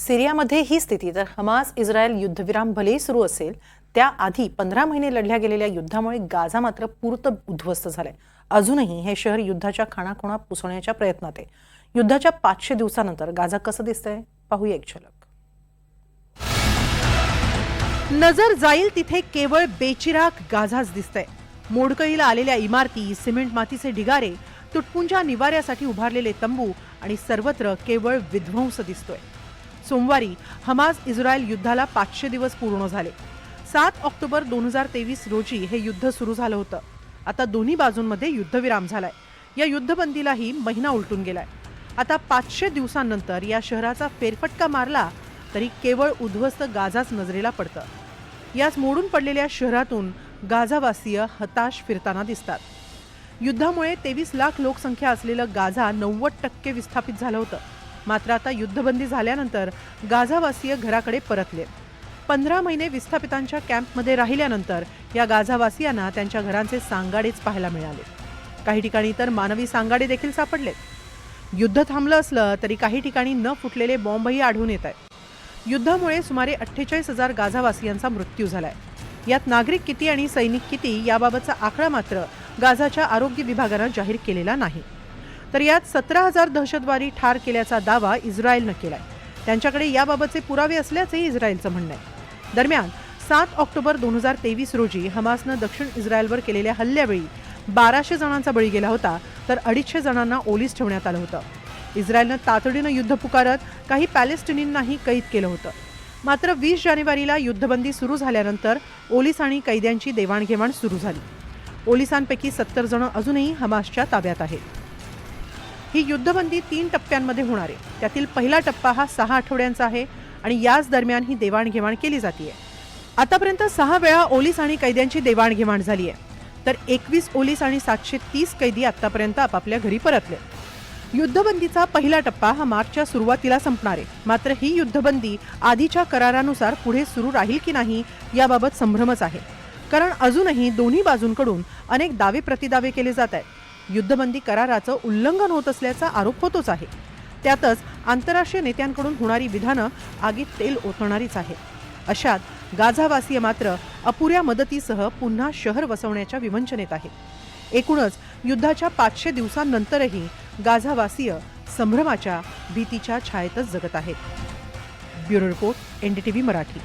सिरियामध्ये ही स्थिती तर Hamas Israel युद्धविराम भलेही सुरू असेल त्याआधी 15 महिने लढल्या गेलेल्या युद्धामुळे गाझा मात्र पूर्ण उद्ध्वस्त झाले। अजूनही हे शहर युद्धाच्या खाणाखुणा पुसण्याच्या प्रयत्नात आहे। युद्धाच्या 500 दिवसानंतर गाझा कसं दिसतंय पाहूया एक झलक। नजर जाईल तिथे केवळ बेचिराग गाझाच दिसतंय। मोडकळीला आलेल्या इमारती, सिमेंट मातीचे ढिगारे, तुटपुंजा निवाऱ्यासाठी उभारलेले तंबू आणि सर्वत्र केवळ विध्वंस दिसतोय। सोमवारी हमास इस्रायल युद्धाला 500 दिवस पूर्ण झाले। 7 ऑक्टोबर 2023 रोजी हे युद्ध सुरू झालं होतं। आता दोन्ही बाजूंमध्ये युद्धविराम झालाय। या युद्धबंदीलाही महिना उलटून गेलाय। आता 500 दिवसांनंतर या शहराचा फेरफटका मारला तरी केवळ उद्ध्वस्त गाझाच नजरेला पडतं। याच मोडून पडलेल्या शहरातून गाझावासीय हताश फिरताना दिसतात। युद्धामुळे 23 लाख लोकसंख्या असलेलं गाझा 90% विस्थापित झालं होतं। मात्र आता युद्धबंदी झाल्यानंतर गाझावासीय घराकडे परतले। 15 महिने विस्थापितांच्या कॅम्पमध्ये राहिल्यानंतर या गाझावासियांना त्यांच्या घरांचे सांगाडेच पाहायला मिळाले। काही ठिकाणी तर मानवी सांगाडे देखील सापडले। युद्ध थांबलं असलं तरी काही ठिकाणी न फुटलेले बॉम्बही आढळून येत आहेत। युद्धामुळे सुमारे 48,000 गाझावासियांचा मृत्यू झालाय। यात नागरिक किती आणि सैनिक किती याबाबतचा आकडा मात्र गाझाच्या आरोग्य विभागानं जाहीर केलेला नाही। तर यात 17,000 दहशतवादी ठार केल्याचा दावा इस्रायलनं केलाय। त्यांच्याकडे याबाबतचे पुरावे असल्याचे इस्रायलचं म्हणणं आहे। दरम्यान 7 ऑक्टोबर 2023 रोजी हमासनं दक्षिण इस्रायलवर केलेल्या हल्ल्यावेळी 1200 जणांचा बळी गेला होता, तर 250 जणांना ओलीस ठेवण्यात आलं होतं। इस्रायलनं तातडीनं युद्ध पुकारत काही पॅलेस्टिनींनाही कैद केलं होतं। मात्र 20 जानेवारीला युद्धबंदी सुरू झाल्यानंतर ओलीस आणि कैद्यांची देवाणघेवाण सुरू झाली। ओलिसांपैकी 70 जण अजूनही हमासच्या ताब्यात आहेत। ही युद्धबंदी 3 टप्प्यांमध्ये होणार आहे। त्यातील पहिला टप्पा हा 6 आठवड्यांचा आहे आणि याच दरम्यान ही देवाणघेवाण केली जाते। आतापर्यंत 6 वेळा ओलीस आणि कैद्यांची देवाणघेवाण झाली आहे, तर 21 ओलीस आणि 730 कैदी आतापर्यंत आपापल्या घरी परतले। युद्धबंदीचा पहिला टप्पा हा मार्चच्या सुरुवातीला संपणार आहे। मात्र ही युद्धबंदी आधीच्या करारानुसार पुढे सुरू राहील की नाही याबाबत संभ्रमच आहे, कारण अजूनही दोन्ही बाजूंकडून अनेक दावे प्रतिदावे केले जात आहेत। युद्धबंदी कराराचं उल्लंघन होत असल्याचा आरोप होतोच आहे। त्यातच आंतरराष्ट्रीय नेत्यांकडून होणारी विधानं आगीत तेल ओतणारीच आहेत। अशात गाझावासीय मात्र अपुऱ्या मदतीसह पुन्हा शहर वसवण्याच्या विवंचनेत आहेत। एकूणच युद्धाच्या 500 दिवसांनंतरही गाझावासीय संभ्रमाच्या भीतीच्या छायेतच जगत आहेत। Bureau report, NDTV Marathi.